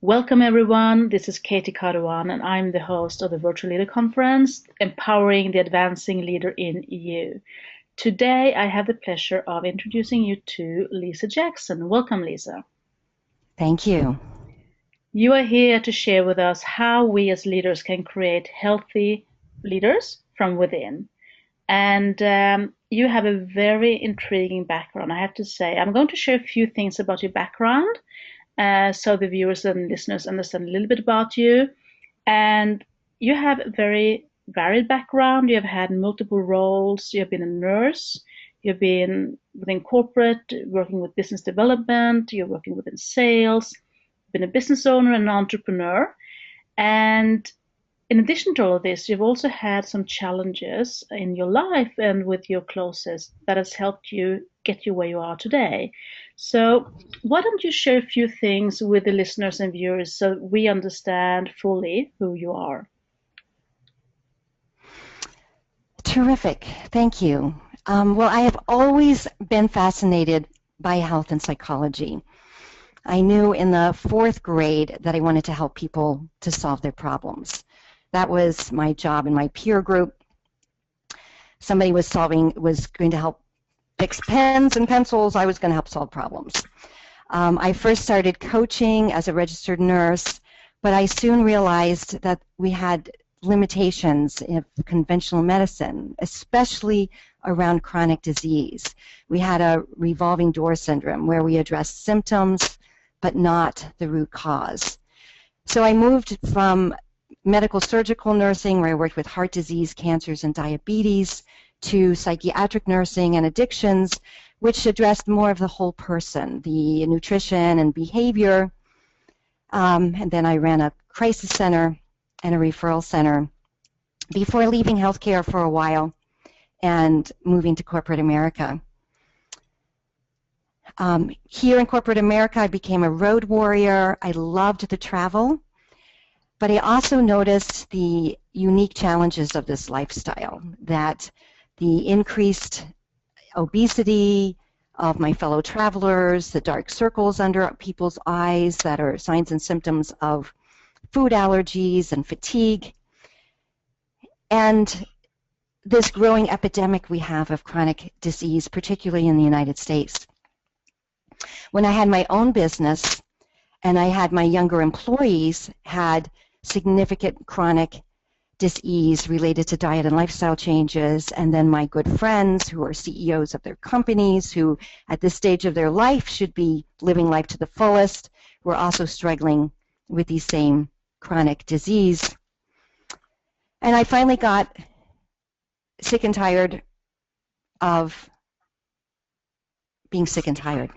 Welcome, everyone. This is Katie Carduan, and I'm the host of the Virtual Leader Conference, Empowering the Advancing Leader in EU. Today, I have the pleasure of introducing you to Lisa Jackson. Welcome, Lisa. Thank you. You are here to share with us how we as leaders can create healthy leaders from within. And you have a very intriguing background, I have to say. I'm going to share a few things about your background so the viewers and listeners understand a little bit about you. And you have a very varied background. You have had multiple roles. You have been a nurse. You've been within corporate, working with business development. You're working within sales. You've been a business owner and an entrepreneur. And in addition to all of this, you've also had some challenges in your life and with your closest that has helped you get you where you are today. So, why don't you share a few things with the listeners and viewers so we understand fully who you are? Terrific. Thank you. Well, I have always been fascinated by health and psychology. I knew in the 4th grade that I wanted to help people to solve their problems. That was my job in my peer group. Somebody was going to help fix pens and pencils. I was going to help solve problems. I first started coaching as a registered nurse, but I soon realized that we had limitations in conventional medicine, especially around chronic disease. We had a revolving door syndrome where we addressed symptoms but not the root cause. So I moved from medical surgical nursing, where I worked with heart disease, cancers, and diabetes, to psychiatric nursing and addictions, which addressed more of the whole person, the nutrition and behavior. And then I ran a crisis center and a referral center before leaving healthcare for a while and moving to corporate America. Here in corporate America, I became a road warrior. I loved the travel, but I also noticed the unique challenges of this lifestyle, that the increased obesity of my fellow travelers, the dark circles under people's eyes that are signs and symptoms of food allergies and fatigue, and this growing epidemic we have of chronic disease, particularly in the United States. When I had my own business and I had my younger employees had significant chronic disease related to diet and lifestyle changes, and then my good friends who are CEOs of their companies who at this stage of their life should be living life to the fullest, were also struggling with the same chronic disease. And I finally got sick and tired of being sick and tired.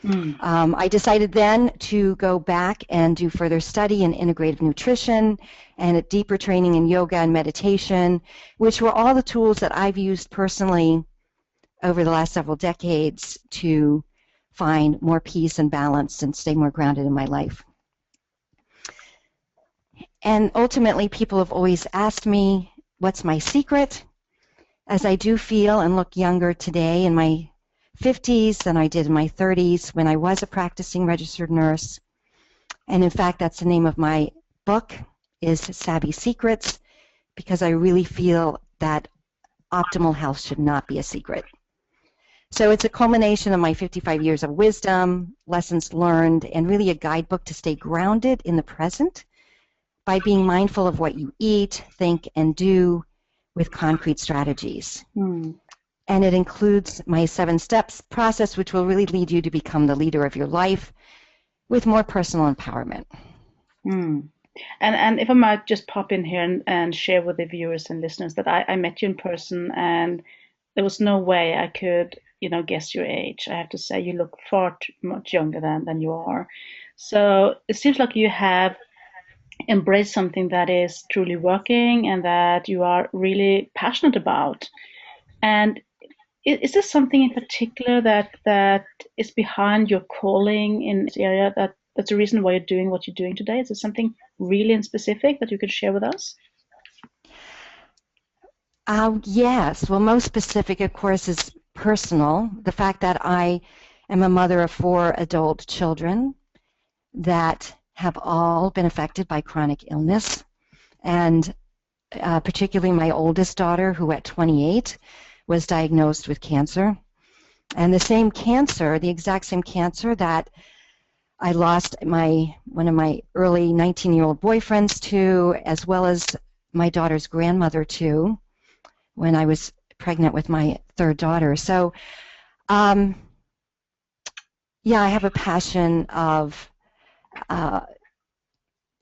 I decided then to go back and do further study in integrative nutrition and a deeper training in yoga and meditation, which were all the tools that I've used personally over the last several decades to find more peace and balance and stay more grounded in my life. And ultimately, people have always asked me, what's my secret? As I do feel and look younger today in my 50s than I did in my 30s when I was a practicing registered nurse. And in fact, that's the name of my book, is Savvy Secrets, because I really feel that optimal health should not be a secret. So it's a culmination of my 55 years of wisdom, lessons learned, and really a guidebook to stay grounded in the present by being mindful of what you eat, think, and do with concrete strategies. And it includes my 7 steps process, which will really lead you to become the leader of your life with more personal empowerment. And if I might just pop in here and share with the viewers and listeners that I met you in person, and there was no way I could, guess your age. I have to say you look far too much younger than you are. So it seems like you have embraced something that is truly working and that you are really passionate about. And is there something in particular that is behind your calling in this area that's the reason why you're doing what you're doing today? Is there something really in specific that you could share with us? Yes. Well, most specific, of course, is personal. The fact that I am a mother of 4 adult children, that have all been affected by chronic illness, and particularly my oldest daughter, who at 28 was diagnosed with cancer. And the same cancer, the exact same cancer that I lost one of my early 19-year-old boyfriends to, as well as my daughter's grandmother to, when I was pregnant with my third daughter. So, yeah, I have a passion of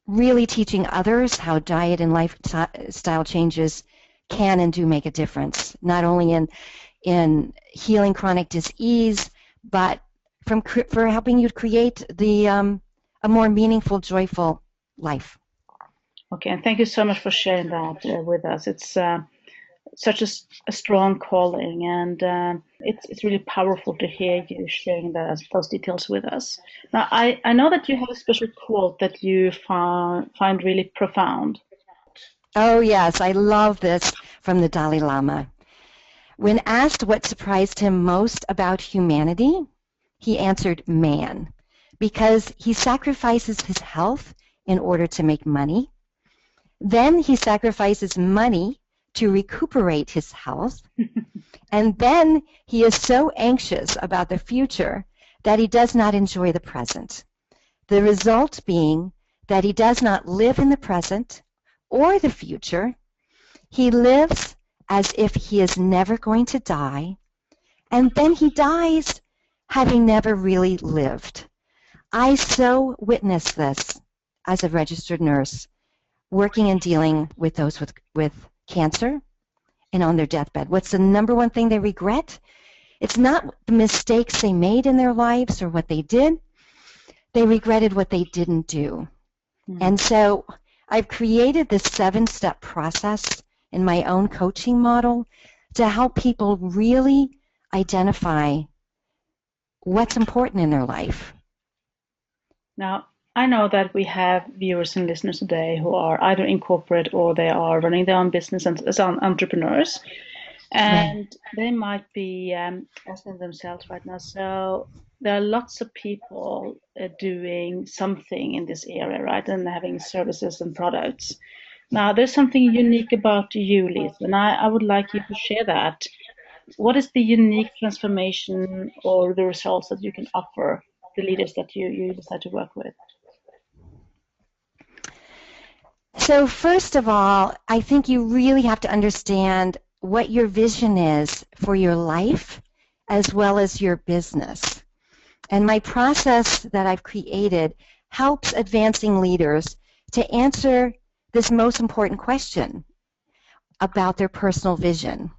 really teaching others how diet and lifestyle changes can and do make a difference, not only in healing chronic disease, but for helping you create a more meaningful, joyful life. Okay, and thank you so much for sharing that with us. It's such a strong calling, and it's really powerful to hear you sharing those details with us. Now, I know that you have a special quote that you find really profound. Oh, yes, I love this from the Dalai Lama. When asked what surprised him most about humanity, he answered man, because he sacrifices his health in order to make money. Then he sacrifices money to recuperate his health. And then he is so anxious about the future that he does not enjoy the present. The result being that he does not live in the present or the future. He lives as if he is never going to die, and then he dies having never really lived. I so witness this as a registered nurse, working and dealing with those with cancer and on their deathbed. What's the number one thing they regret? It's not the mistakes they made in their lives or what they did. They regretted what they didn't do. And so I've created this 7-step process in my own coaching model to help people really identify what's important in their life. Now, I know that we have viewers and listeners today who are either in corporate or they are running their own business as entrepreneurs, and they might be asking themselves right now, so there are lots of people doing something in this area, right, and having services and products. Now, there's something unique about you, Liz, and I would like you to share that. What is the unique transformation or the results that you can offer the leaders that you decide to work with? So first of all, I think you really have to understand what your vision is for your life as well as your business. And my process that I've created helps advancing leaders to answer this most important question about their personal vision.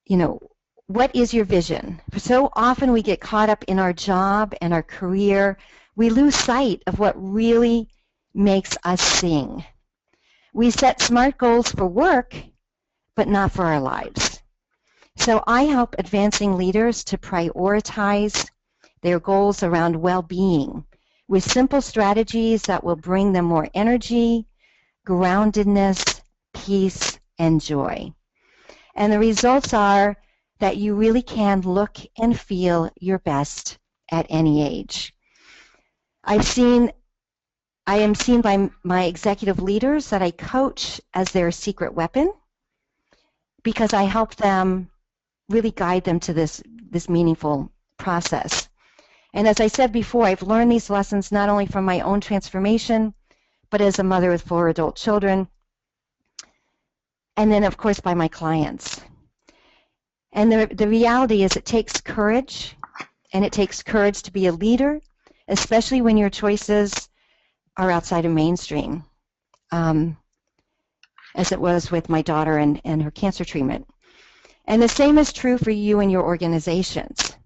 You know, what is your vision? So often we get caught up in our job and our career, we lose sight of what really makes us sing. We set smart goals for work, but not for our lives. So I help advancing leaders to prioritize their goals around well-being with simple strategies that will bring them more energy, groundedness, peace, and joy. And the results are that you really can look and feel your best at any age. I am seen by my executive leaders that I coach as their secret weapon because I help them really guide them to this meaningful process. And as I said before, I've learned these lessons not only from my own transformation, but as a mother with 4 adult children, and then, of course, by my clients. And the reality is it takes courage, and it takes courage to be a leader, especially when your choices are outside of mainstream, as it was with my daughter and her cancer treatment. And the same is true for you and your organizations.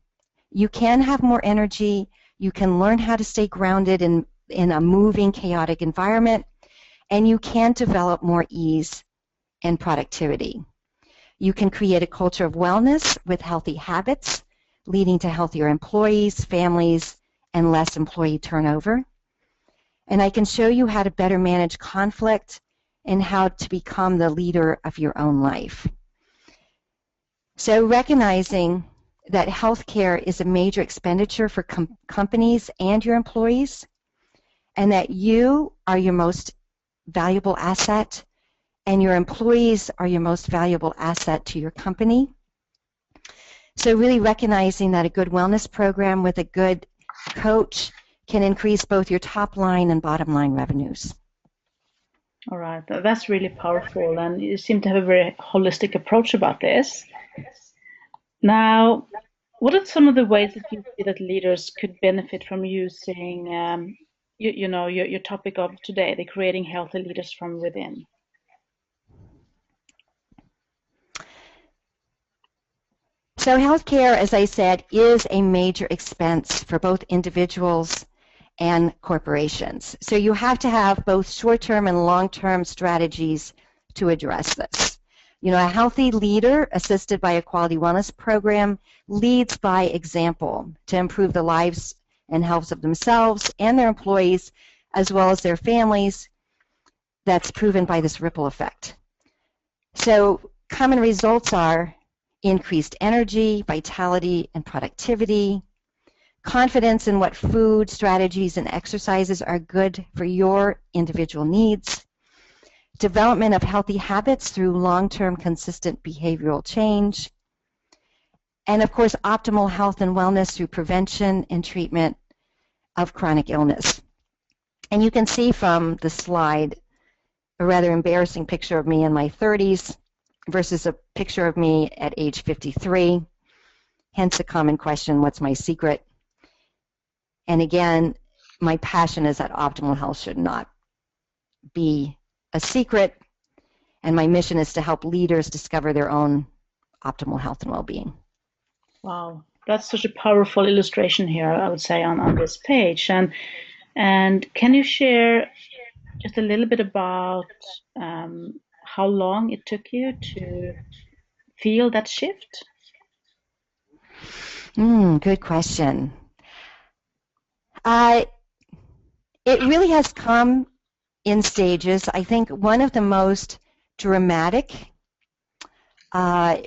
You can have more energy, you can learn how to stay grounded in a moving, chaotic environment, and you can develop more ease and productivity. You can create a culture of wellness with healthy habits, leading to healthier employees, families, and less employee turnover. And I can show you how to better manage conflict and how to become the leader of your own life. So recognizing that healthcare is a major expenditure for companies and your employees, and that you are your most valuable asset, and your employees are your most valuable asset to your company. So really recognizing that a good wellness program with a good coach can increase both your top line and bottom line revenues. All right, that's really powerful, and you seem to have a very holistic approach about this. Now, what are some of the ways that you see that leaders could benefit from using, your topic of today, the creating healthy leaders from within? So healthcare, as I said, is a major expense for both individuals and corporations. So you have to have both short-term and long-term strategies to address this. You know, a healthy leader assisted by a quality wellness program leads by example to improve the lives and health of themselves and their employees, as well as their families. That's proven by this ripple effect. So common results are increased energy, vitality, and productivity, confidence in what food, strategies, and exercises are good for your individual needs, development of healthy habits through long-term consistent behavioral change, and of course optimal health and wellness through prevention and treatment of chronic illness. And you can see from the slide a rather embarrassing picture of me in my 30s versus a picture of me at age 53, hence a common question, what's my secret? And again, my passion is that optimal health should not be a secret, and my mission is to help leaders discover their own optimal health and well-being. Wow, that's such a powerful illustration here, I would say, on this page. And can you share just a little bit about how long it took you to feel that shift? Good question. It really has come in stages. I think one of the most dramatic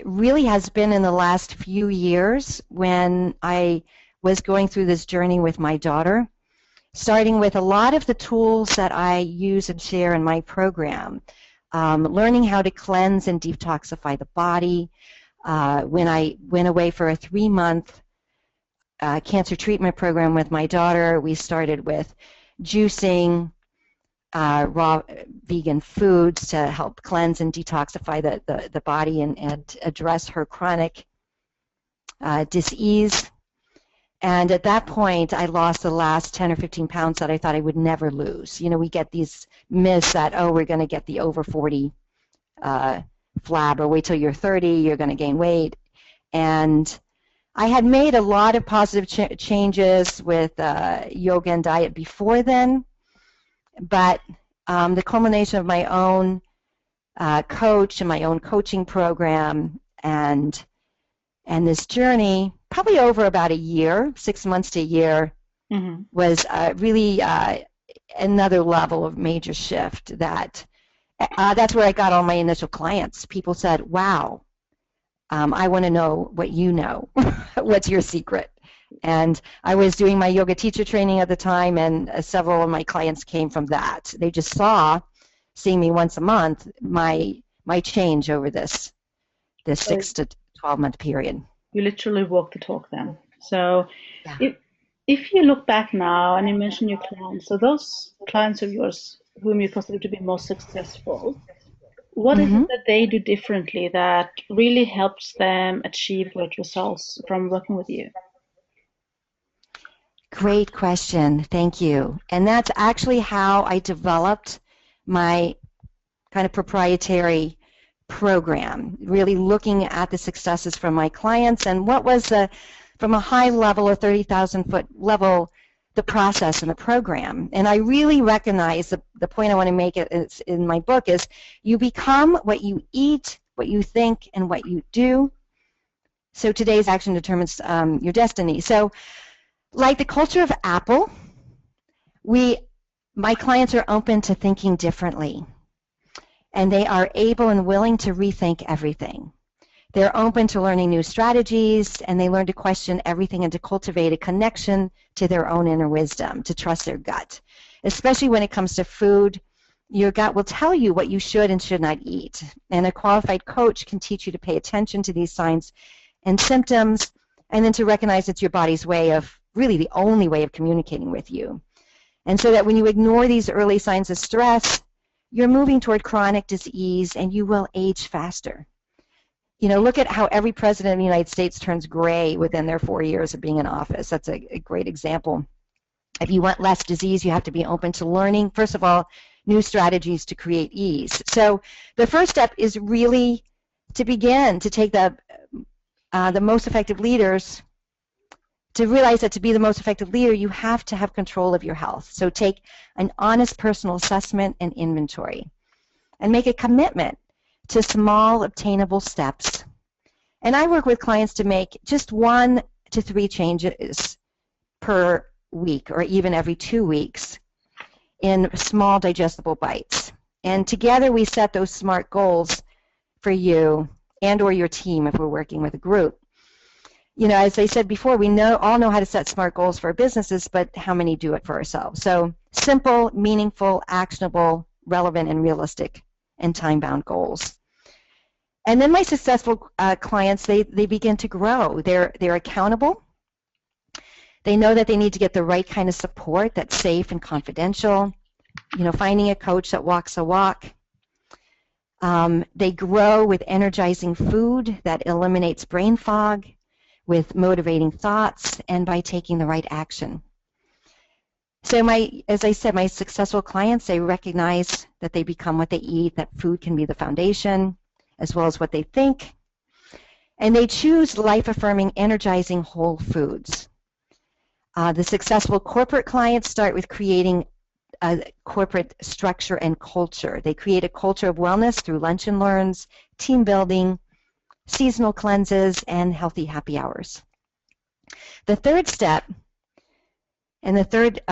really has been in the last few years when I was going through this journey with my daughter, starting with a lot of the tools that I use and share in my program, learning how to cleanse and detoxify the body. When I went away for a 3-month cancer treatment program with my daughter, we started with juicing, raw vegan foods to help cleanse and detoxify the body and address her chronic disease. And at that point, I lost the last 10 or 15 pounds that I thought I would never lose. You know, we get these myths that, oh, we're going to get the over 40 flab, or wait till you're 30, you're going to gain weight. And I had made a lot of positive changes with yoga and diet before then, but the culmination of my own coach and my own coaching program and this journey, probably over about a year, 6 months to a year, was really another level of major shift. That's where I got all my initial clients. People said, wow, I want to know what you know. What's your secret? And I was doing my yoga teacher training at the time, and several of my clients came from that. They just saw, seeing me once a month, my change over this 6 to 12-month period. You literally walk the talk then. So Yeah. if you look back now, and you mention your clients, so those clients of yours whom you consider to be most successful, what is it that they do differently that really helps them achieve great results from working with you? Great question. Thank you. And that's actually how I developed my kind of proprietary program, really looking at the successes from my clients and what was, from a high level, a 30,000-foot level, the process and the program. And I really recognize the point I want to make it in my book is you become what you eat, what you think, and what you do. So today's action determines your destiny. So like the culture of Apple, my clients are open to thinking differently, and they are able and willing to rethink everything. They're open to learning new strategies, and they learn to question everything and to cultivate a connection to their own inner wisdom, to trust their gut. especially when it comes to food. Your gut will tell you what you should and should not eat, and a qualified coach can teach you to pay attention to these signs and symptoms, and then to recognize it's your body's way of, really the only way of communicating with you. And so that when you ignore these early signs of stress, you're moving toward chronic disease and you will age faster. You know, look at how every president of the United States turns gray within their 4 years of being in office. That's a great example. If you want less disease, you have to be open to learning, first of all, new strategies to create ease. So the first step is really to begin to take the most effective leaders, to realize that to be the most effective leader, you have to have control of your health. So take an honest personal assessment and inventory, and make a commitment to small, obtainable steps. And I work with clients to make just 1 to 3 changes per week, or even every 2 weeks, in small, digestible bites. And together we set those SMART goals for you and or your team if we're working with a group. You know, as I said before, we all know how to set SMART goals for our businesses, but how many do it for ourselves? So simple, meaningful, actionable, relevant, and realistic, and time-bound goals. And then my successful clients, they begin to grow. They're accountable. They know that they need to get the right kind of support that's safe and confidential. You know, finding a coach that walks a walk. They grow with energizing food that eliminates brain fog, with motivating thoughts, and by taking the right action. So as I said, my successful clients, they recognize that they become what they eat, that food can be the foundation, as well as what they think. And they choose life-affirming, energizing whole foods. The successful corporate clients start with creating a corporate structure and culture. They create a culture of wellness through lunch and learns, team building, seasonal cleanses, and healthy happy hours. The third step, and the third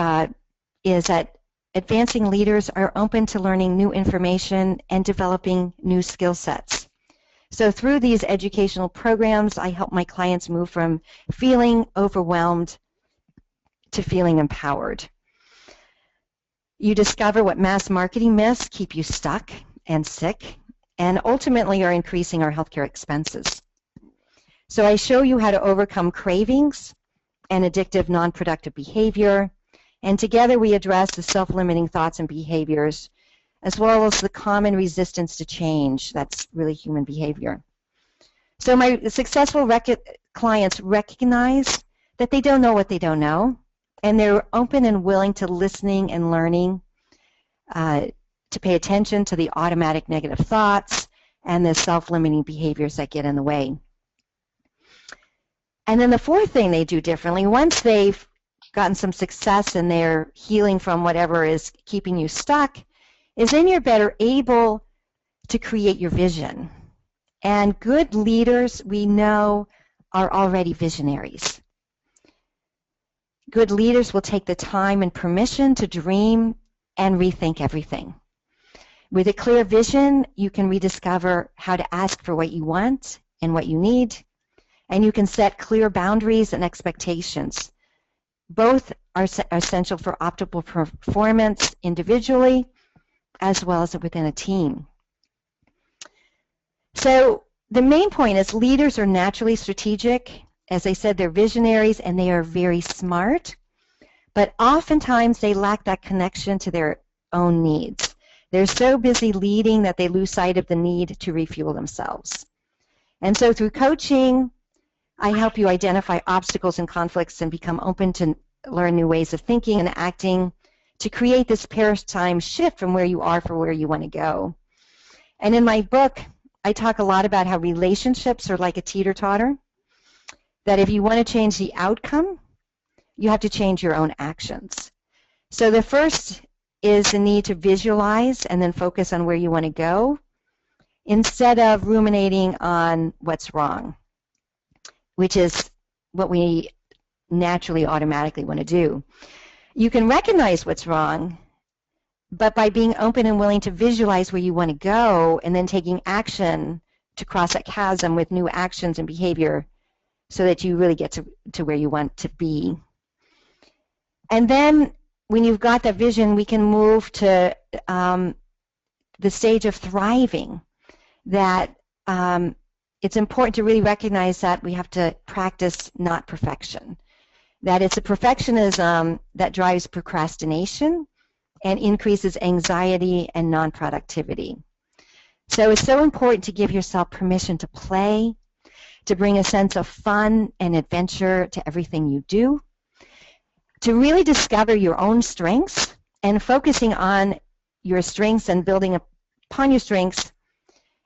is that advancing leaders are open to learning new information and developing new skill sets. So through these educational programs, I help my clients move from feeling overwhelmed to feeling empowered. You discover what mass marketing myths keep you stuck and sick, and ultimately are increasing our healthcare expenses. So I show you how to overcome cravings and addictive non-productive behavior, and together we address the self-limiting thoughts and behaviors, as well as the common resistance to change. That's really human behavior. So my successful clients recognize that they don't know what they don't know, and they're open and willing to listening and learning, to pay attention to the automatic negative thoughts and the self-limiting behaviors that get in the way. And then the fourth thing they do differently, once they've gotten some success and they're healing from whatever is keeping you stuck, is then you're better able to create your vision. And good leaders, we know, are already visionaries. Good leaders will take the time and permission to dream and rethink everything. With a clear vision, you can rediscover how to ask for what you want and what you need, and you can set clear boundaries and expectations. Both are essential for optimal performance individually as well as within a team. So the main point is leaders are naturally strategic. As I said, they're visionaries and they are very smart, but oftentimes they lack that connection to their own needs. They're so busy leading that they lose sight of the need to refuel themselves. And so through coaching, I help you identify obstacles and conflicts and become open to learn new ways of thinking and acting to create this paradigm shift from where you are for where you want to go. And in my book, I talk a lot about how relationships are like a teeter-totter, that if you want to change the outcome, you have to change your own actions. So the first is the need to visualize and then focus on where you want to go instead of ruminating on what's wrong, which is what we naturally automatically want to do. You can recognize what's wrong, but by being open and willing to visualize where you want to go and then taking action to cross that chasm with new actions and behavior so that you really get to where you want to be. And then when you've got that vision, we can move to the stage of thriving, that it's important to really recognize that we have to practice not perfection, that it's a perfectionism that drives procrastination and increases anxiety and non-productivity. So it's so important to give yourself permission to play, to bring a sense of fun and adventure to everything you do, to really discover your own strengths and focusing on your strengths and building upon your strengths,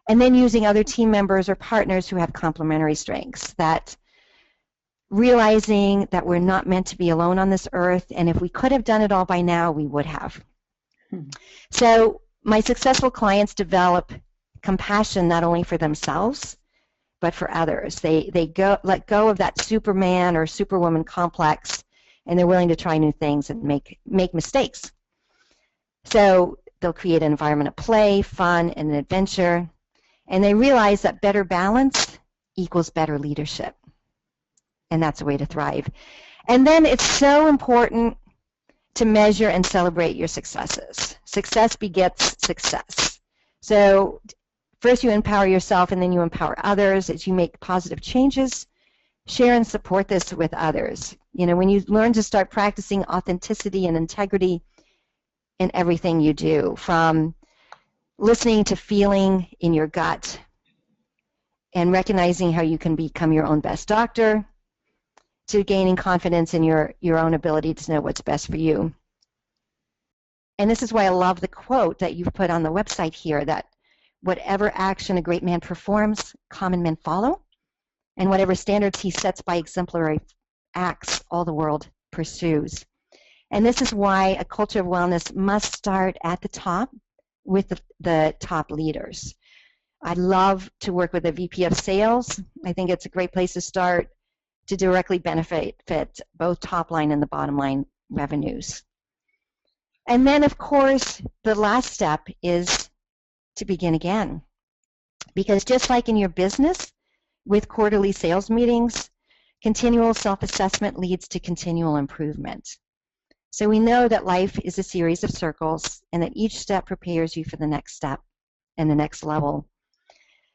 and then using other team members or partners who have complementary strengths, that realizing that we're not meant to be alone on this earth, and if we could have done it all by now, we would have. So my successful clients develop compassion not only for themselves, but for others. They let go of that Superman or Superwoman complex, and they're willing to try new things and make mistakes. So they'll create an environment of play, fun, and adventure, and they realize that better balance equals better leadership, and that's a way to thrive. And then it's so important to measure and celebrate your successes. Success begets success. So first you empower yourself, and then you empower others as you make positive changes. Share and support this with others. You know, when you learn to start practicing authenticity and integrity in everything you do, from listening to feeling in your gut and recognizing how you can become your own best doctor, to gaining confidence in your own ability to know what's best for you. And this is why I love the quote that you've put on the website here, that whatever action a great man performs, common men follow, and whatever standards he sets by exemplary acts, all the world pursues. And this is why a culture of wellness must start at the top with the top leaders. I love to work with a VP of sales. I think it's a great place to start to directly benefit both top line and the bottom line revenues. And then, of course, the last step is to begin again. Because just like in your business, with quarterly sales meetings, continual self-assessment leads to continual improvement. So we know that life is a series of circles, and that each step prepares you for the next step and the next level.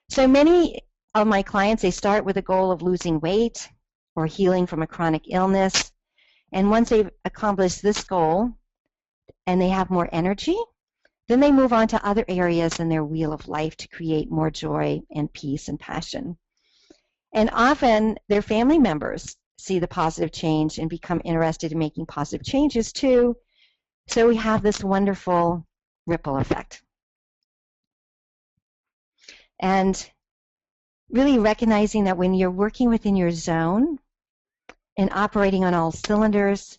So many of my clients, they start with a goal of losing weight or healing from a chronic illness. And once they've accomplished this goal and they have more energy, then they move on to other areas in their wheel of life to create more joy and peace and passion. And often their family members see the positive change and become interested in making positive changes too. So we have this wonderful ripple effect. And really recognizing that when you're working within your zone and operating on all cylinders,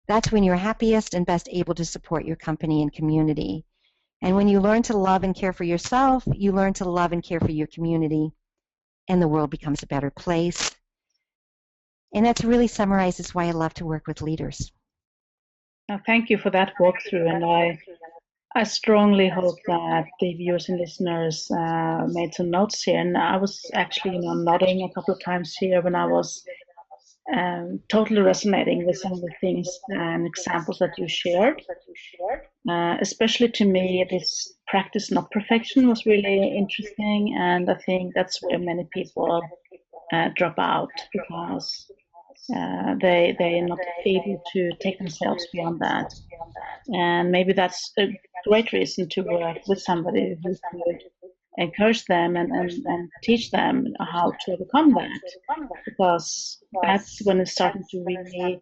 that's when you're happiest and best able to support your company and community. And when you learn to love and care for yourself, you learn to love and care for your community, and the world becomes a better place. And that really summarizes why I love to work with leaders. Thank you for that walkthrough, and I strongly hope that the viewers and listeners made some notes here. And I was actually, nodding a couple of times here when I was totally resonating with some of the things and examples that you shared. Especially to me, this practice not perfection was really interesting, and I think that's where many people drop out, because they are not able to take themselves beyond that. And maybe that's a great reason to work with somebody who could encourage them and teach them how to overcome that, because that's when it's starting to really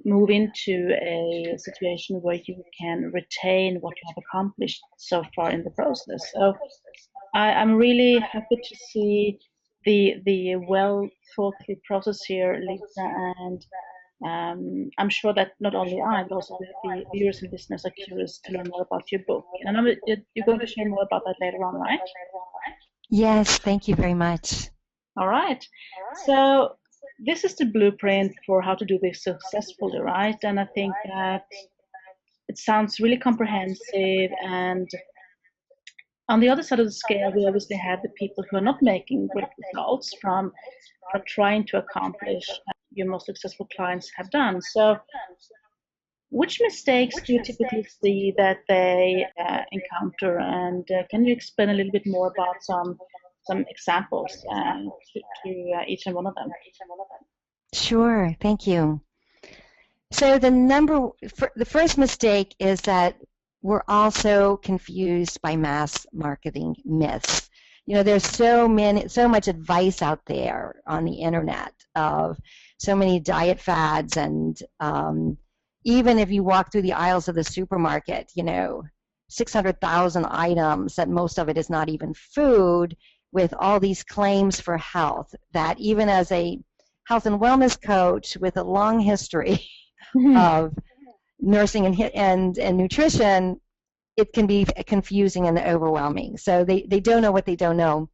move into a situation where you can retain what you have accomplished so far in the process. So I'm really happy to see the well thought through process here, Lisa, and I'm sure that not only I, but also the viewers and listeners are curious to learn more about your book. And you're going to share more about that later on, right? Yes, thank you very much. All right. So this is the blueprint for how to do this successfully, right? And I think that it sounds really comprehensive. And on the other side of the scale, we obviously have the people who are not making great results from trying to accomplish what your most successful clients have done. So Which mistakes do you typically see that they encounter, and can you explain a little bit more about some examples to each and one of them? Sure, thank you. So the first mistake is that we're also confused by mass marketing myths. You know, there's so much advice out there on the internet of so many diet fads, and even if you walk through the aisles of the supermarket, you know, 600,000 items that most of it is not even food, with all these claims for health, that even as a health and wellness coach with a long history of nursing and nutrition, it can be confusing and overwhelming. So they don't know what they don't know.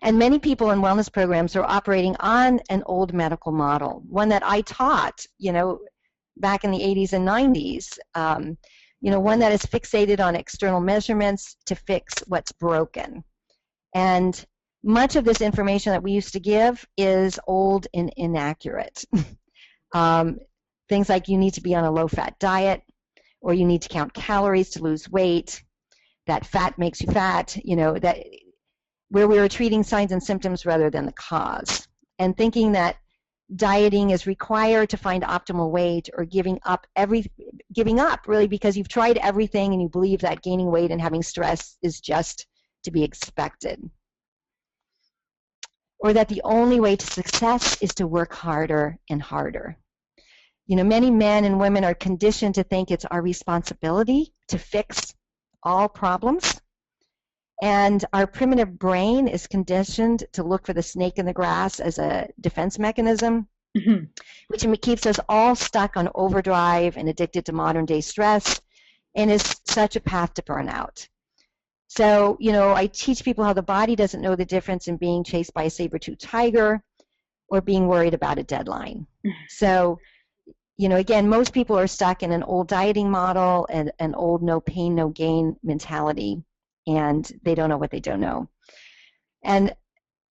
And many people in wellness programs are operating on an old medical model, one that I taught, you know, back in the 80s and 90s, you know, one that is fixated on external measurements to fix what's broken. And much of this information that we used to give is old and inaccurate. Things like you need to be on a low-fat diet, or you need to count calories to lose weight, that fat makes you fat, you know, that where we were treating signs and symptoms rather than the cause, and thinking that dieting is required to find optimal weight, or giving up really because you've tried everything and you believe that gaining weight and having stress is just to be expected, or that the only way to success is to work harder and harder. You know, many men and women are conditioned to think it's our responsibility to fix all problems. And our primitive brain is conditioned to look for the snake in the grass as a defense mechanism, which keeps us all stuck on overdrive and addicted to modern day stress, and is such a path to burnout. So, you know, I teach people how the body doesn't know the difference in being chased by a saber-toothed tiger or being worried about a deadline. So, you know, again, most people are stuck in an old dieting model and an old no pain, no gain mentality, and they don't know what they don't know. And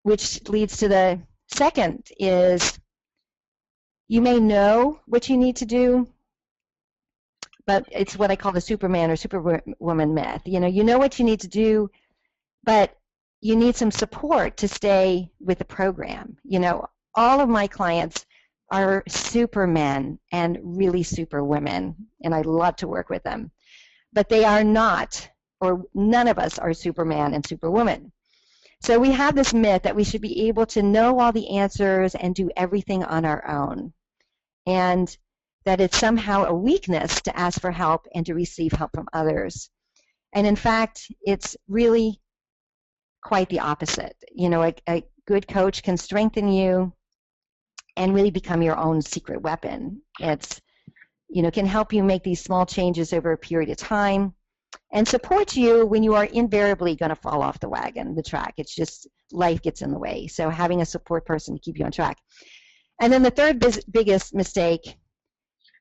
which leads to the second is, you may know what you need to do, but it's what I call the Superman or Superwoman myth. You know what you need to do, but you need some support to stay with the program. You know, all of my clients are supermen and really superwomen, and I love to work with them. But they are not, or none of us are Superman and Superwoman. So we have this myth that we should be able to know all the answers and do everything on our own, and that it's somehow a weakness to ask for help and to receive help from others. And in fact, it's really quite the opposite. You know, a good coach can strengthen you and really become your own secret weapon. It's, you know, can help you make these small changes over a period of time and support you when you are invariably going to fall off the wagon, the track. It's just life gets in the way. So having a support person to keep you on track. And then the third biggest mistake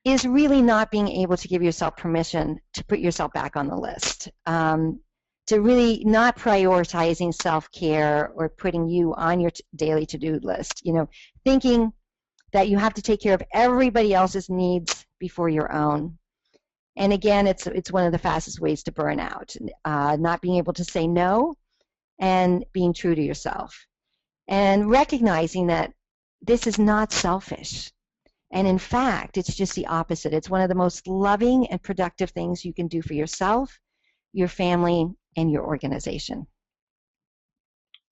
is really not being able to give yourself permission to put yourself back on the list, to really not prioritizing self-care or putting you on your daily to-do list, you know, thinking that you have to take care of everybody else's needs before your own. And again, it's one of the fastest ways to burn out, not being able to say no and being true to yourself. And recognizing that this is not selfish. And in fact, it's just the opposite. It's one of the most loving and productive things you can do for yourself, your family, and your organization.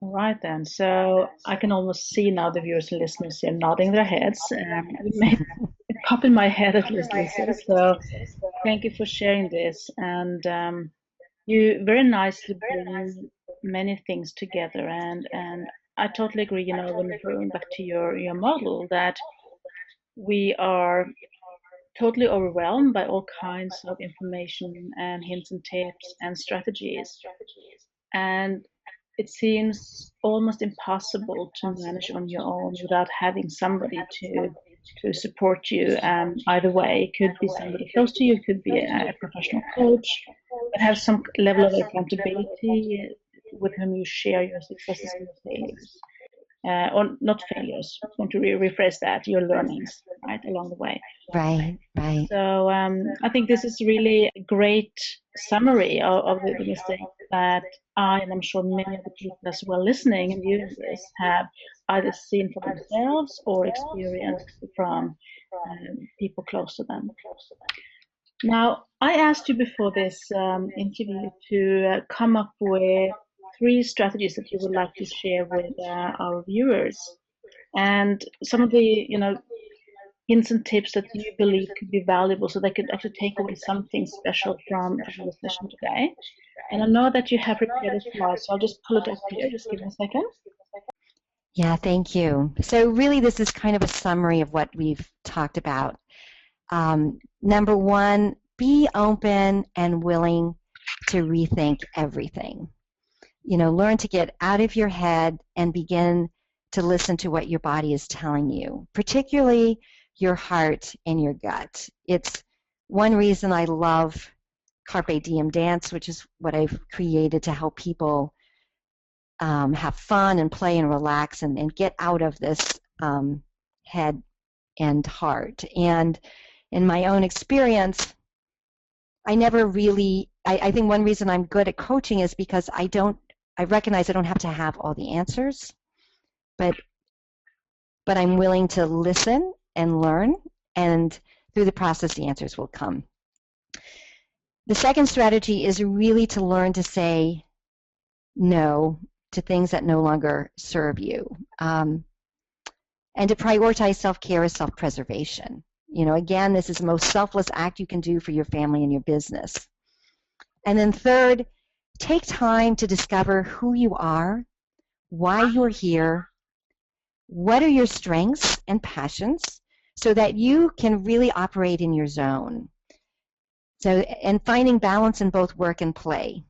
All right then. So I can almost see now the viewers and listeners here nodding their heads. It may pop in my head at least, Lisa. So thank you for sharing this. And you very nicely bring many things together. And I totally agree, you know, when referring back to your model, that we are totally overwhelmed by all kinds of information and hints and tips and strategies. And it seems almost impossible to manage on your own without having somebody to support you. Either way, it could be somebody close to you, it could be a professional coach, but have some level of accountability with whom you share your successes and your failures. Or not failures, I want to rephrase that, your learnings. right, along the way. Right, right. So I think this is really a great summary of the mistakes that I, and I'm sure many of the people as well listening and viewing this, have either seen for themselves or experienced from people close to them. Now, I asked you before this interview to come up with 3 strategies that you would like to share with our viewers, and some of the, hints and tips that you believe could be valuable, so they could actually take away something special from the session today. And I know that you have prepared a slide, so I'll just pull it up here. Just give me a second. Yeah, thank you. So really, this is kind of a summary of what we've talked about. Number 1, be open and willing to rethink everything. Learn to get out of your head and begin to listen to what your body is telling you, particularly your heart and your gut. It's one reason I love Carpe Diem Dance, which is what I've created to help people have fun and play and relax and get out of this head and heart. And in my own experience, I never really, I think one reason I'm good at coaching is because I recognize I don't have to have all the answers, but I'm willing to listen and learn, and through the process, the answers will come. The second strategy is really to learn to say no to things that no longer serve you, and to prioritize self-care as self-preservation. Again, this is the most selfless act you can do for your family and your business. And then third, take time to discover who you are, why you're here, what are your strengths and passions, so that you can really operate in your zone. And finding balance in both work and play.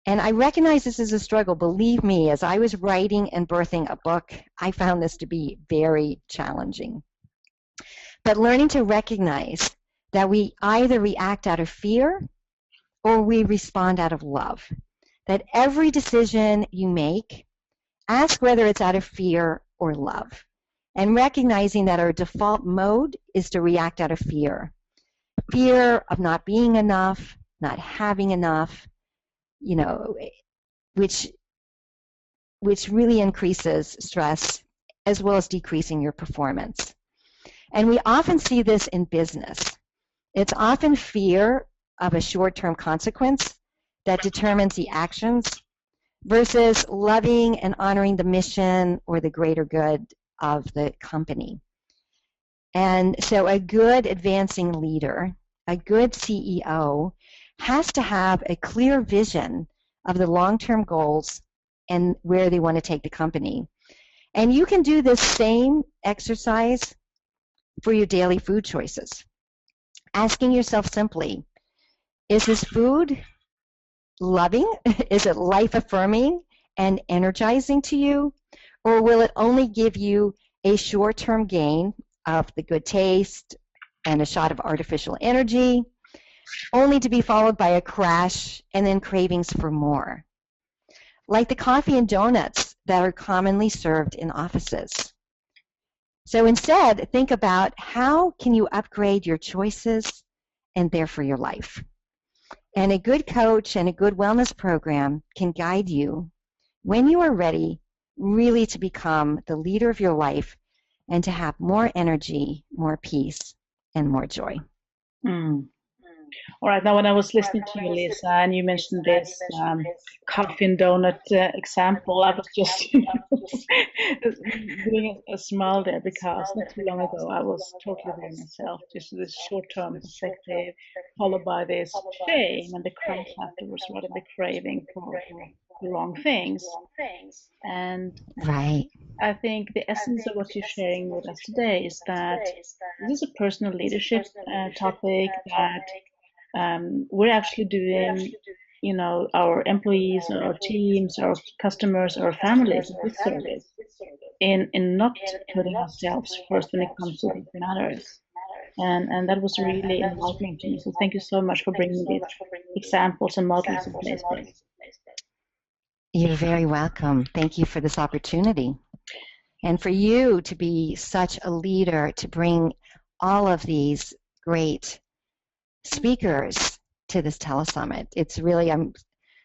And I recognize this is a struggle. Believe me, as I was writing and birthing a book, I found this to be very challenging. But learning to recognize that we either react out of fear or we respond out of love. That every decision you make, ask whether it's out of fear or love. And recognizing that our default mode is to react out of fear. Fear of not being enough, not having enough, which really increases stress as well as decreasing your performance. And we often see this in business. It's often fear of a short-term consequence that determines the actions versus loving and honoring the mission or the greater good of the company. And so a good advancing leader, a good CEO, has to have a clear vision of the long-term goals and where they want to take the company. And you can do this same exercise for your daily food choices. Asking yourself simply, is this food loving? Is it life-affirming and energizing to you? Or will it only give you a short-term gain of the good taste and a shot of artificial energy, only to be followed by a crash and then cravings for more? Like the coffee and donuts that are commonly served in offices. So instead, think about how can you upgrade your choices and therefore your life. And a good coach and a good wellness program can guide you when you are ready really to become the leader of your life and to have more energy, more peace, and more joy. All right, now when I was listening to you, Lisa, and you mentioned this coffee and donut example, I was just doing a smile there, because not too long ago I was totally there myself, just this short-term perspective, followed by this shame and the crash afterwards, right, and the craving for the wrong things. And right. I think the essence of what you're sharing with us today is that this is a personal leadership topic that we're actually doing, our employees, our teams, our customers, our families a disservice in not putting ourselves first when it comes to helping others. And that was really enlightening to me. So thank you so much for bringing these examples and models in place there. You're very welcome. Thank you for this opportunity. And for you to be such a leader, to bring all of these great speakers to this telesummit, it's really, I'm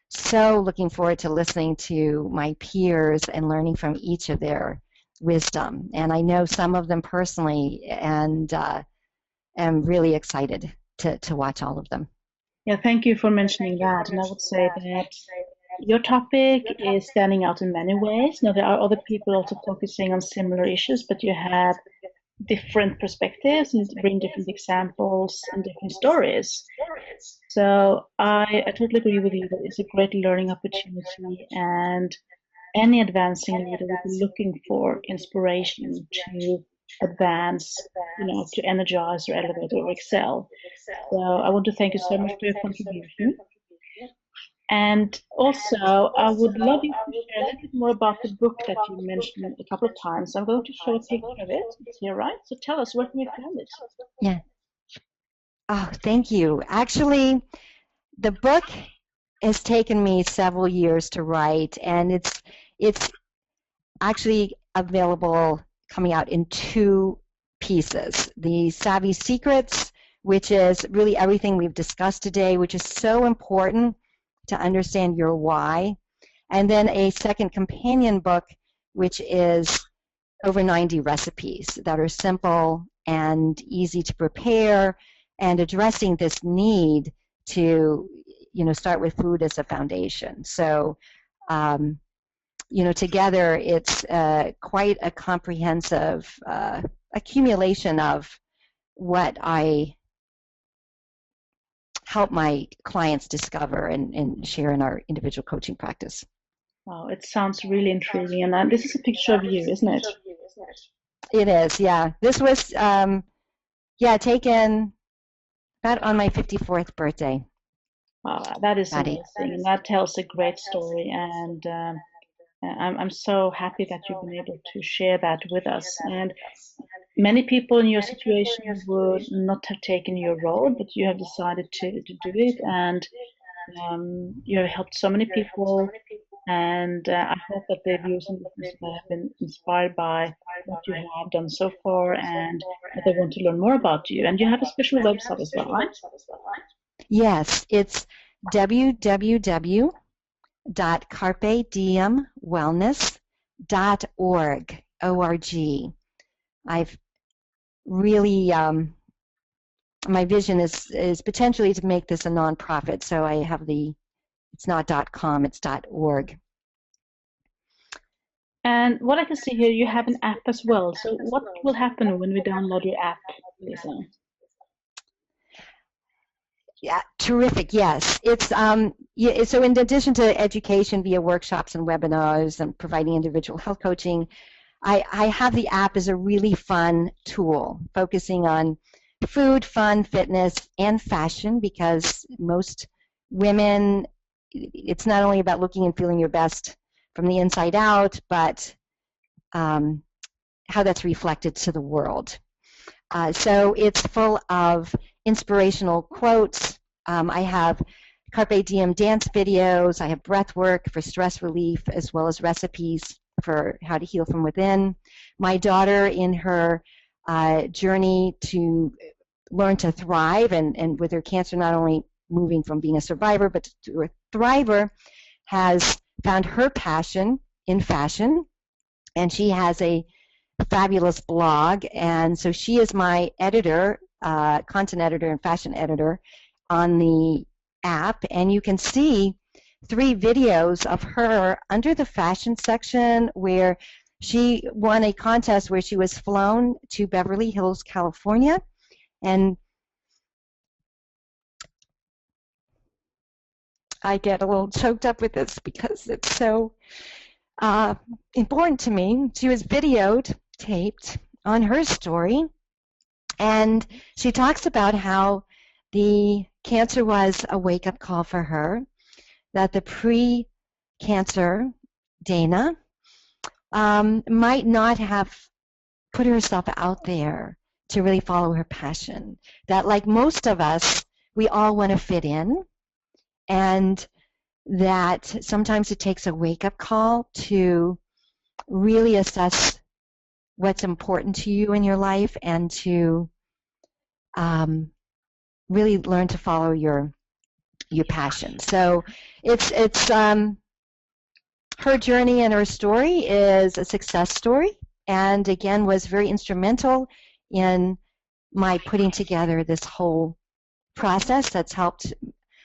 so looking forward to listening to my peers and learning from each of their wisdom. And I know some of them personally, and am really excited to watch all of them. Yeah, thank you for mentioning that. And I would say that your topic is standing out in many ways. Now, there are other people also focusing on similar issues, but you have different perspectives and bring different examples and different stories. So I totally agree with you that it's a great learning opportunity, and any advancing leader will be looking for inspiration to advance, to energize or elevate or excel. So I want to thank you so much for your contribution. And also, I would love you to share a little bit more about the book that you mentioned a couple of times. I'm going to show a picture of it. It's here, right? So tell us, where can we find it? Yeah. Oh, thank you. Actually, the book has taken me several years to write, and it's actually available, coming out in 2 pieces. The Savvy Secrets, which is really everything we've discussed today, which is so important to understand your why. And then a second companion book, which is over 90 recipes that are simple and easy to prepare, and addressing this need to, start with food as a foundation. So, together it's quite a comprehensive accumulation of what I help my clients discover and share in our individual coaching practice. Wow, it sounds really intriguing. And this is a picture of you, isn't it? It is, yeah. This was, taken about on my 54th birthday. Wow, that is amazing. And that tells a great story. And I'm so happy that you've been able to share that with us. And many people in your situation would not have taken your role, but you have decided to do it. And you have helped so many people. And I hope that the viewers and listeners have been inspired by what you have done so far, and that they want to learn more about you. And you have a special website as well, right? Yes, it's www.carpediemwellness.org. O-R-G. I've really, my vision is potentially to make this a nonprofit, so I have it's not .com, it's .org. And what I can see here, you have an app as well. So what will happen when we download your app, Lisa? Yeah, terrific. Yes, it's so in addition to education via workshops and webinars and providing individual health coaching, I have the app as a really fun tool focusing on food, fun, fitness, and fashion, because most women, it's not only about looking and feeling your best from the inside out, but how that's reflected to the world. So it's full of inspirational quotes. I have Carpe Diem dance videos. I have breath work for stress relief, as well as recipes for how to heal from within. My daughter, in her journey to learn to thrive, and with her cancer not only moving from being a survivor but to a thriver, has found her passion in fashion, and she has a fabulous blog, and so she is my editor, content editor and fashion editor on the app, and you can see 3 videos of her under the fashion section where she won a contest where she was flown to Beverly Hills, California, and I get a little choked up with this because it's so important to me. She was taped on her story, and she talks about how the cancer was a wake-up call for her, that the pre-cancer Dana might not have put herself out there to really follow her passion, that like most of us, we all want to fit in, and that sometimes it takes a wake-up call to really assess what's important to you in your life and to really learn to follow your passion. So it's her journey and her story is a success story, and again was very instrumental in my putting together this whole process that's helped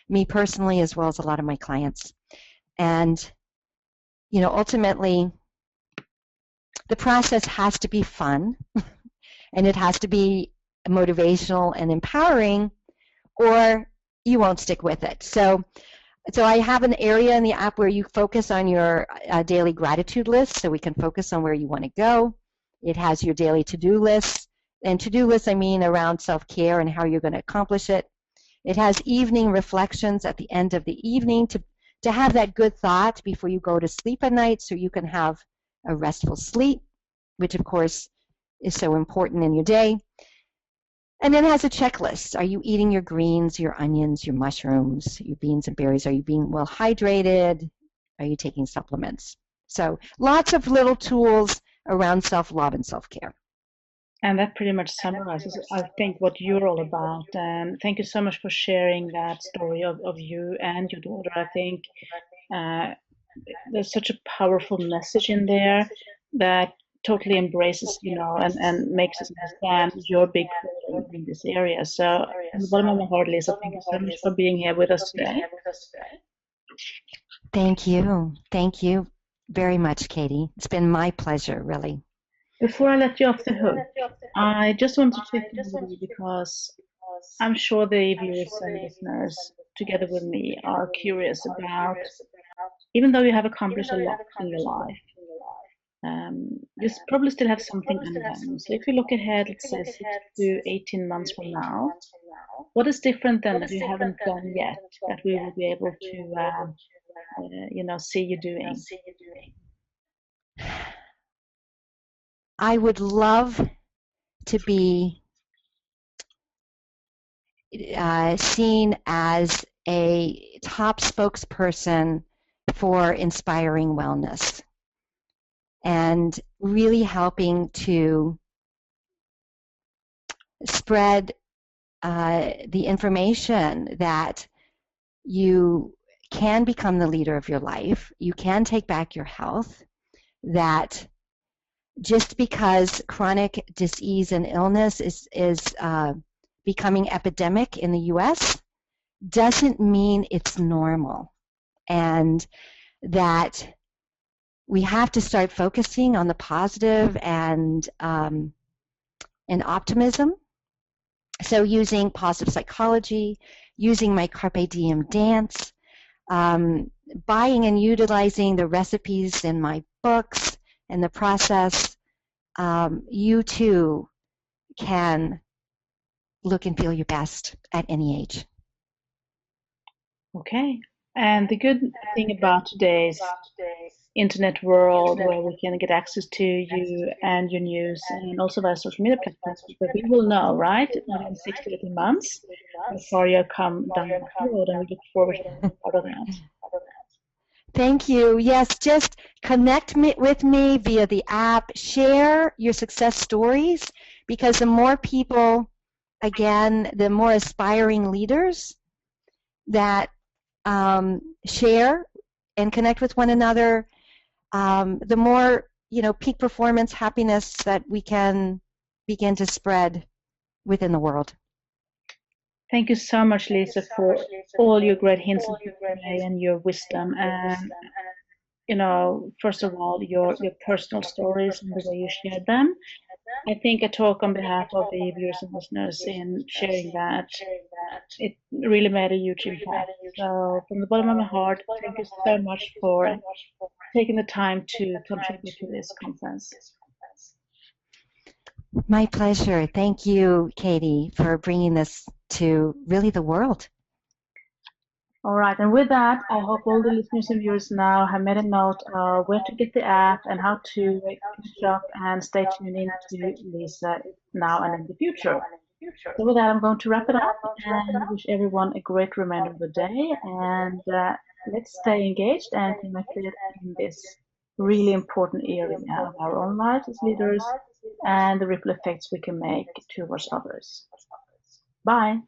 me personally as well as a lot of my clients. And ultimately the process has to be fun and it has to be motivational and empowering, or you won't stick with it. So I have an area in the app where you focus on your daily gratitude list, so we can focus on where you want to go. It has your daily to-do list, and to-do lists I mean around self-care and how you're going to accomplish it. It has evening reflections at the end of the evening to have that good thought before you go to sleep at night, so you can have a restful sleep, which of course is so important in your day. And then it has a checklist. Are you eating your greens, your onions, your mushrooms, your beans and berries? Are you being well hydrated? Are you taking supplements? So lots of little tools around self-love and self-care. And that pretty much summarizes, I think, what you're all about. And thank you so much for sharing that story of you and your daughter. I think there's such a powerful message in there that totally embraces, and makes us understand your big role in this area. So, from the bottom of my heart, Lisa, thank you so much for being here with us today. Thank you. Thank you very much, Katie. It's been my pleasure, really. Before I let you off the hook, I just want to check in with you because I'm sure the viewers and listeners, together with me, are curious about, even though you have accomplished a lot in your life, you probably still have something undone. So if you look ahead, let's say 6 to 18 months from now, what is different than that you haven't done yet that we will be able to, see you doing? I would love to be seen as a top spokesperson for inspiring wellness and really helping to spread the information that you can become the leader of your life, you can take back your health, that just because chronic disease and illness is becoming epidemic in the US doesn't mean it's normal, and that we have to start focusing on the positive and optimism. So using positive psychology, using my Carpe Diem dance, buying and utilizing the recipes in my books and the process, you too can look and feel your best at any age. Okay. And the good thing about today's internet world, where we can get access to you and your news, and also via social media platforms, that we will know, right, in 6 to 18 months, how far you have come down that road, and we look forward to being part of that. Thank you. Yes, just connect with me via the app. Share your success stories, because the more people, again, the more aspiring leaders that share and connect with one another, the more peak performance, happiness that we can begin to spread within the world. Thank you so much, Lisa, for all your great hints and your wisdom, and first of all, your personal stories and the way you shared them. I think I talk on behalf of the viewers and listeners in sharing that. It really made a huge impact. So from the bottom of my heart, thank you so much for taking the time to contribute to this conference. My pleasure. Thank you, Katie, for bringing this to really the world. All right, and with that, I hope all the listeners and viewers now have made a note of where to get the app and how to catch up and stay tuned in to Lisa now and in the future. So with that, I'm going to wrap it up and wish everyone a great remainder of the day, and let's stay engaged and connected in this really important area of our own lives as leaders and the ripple effects we can make towards others. Bye.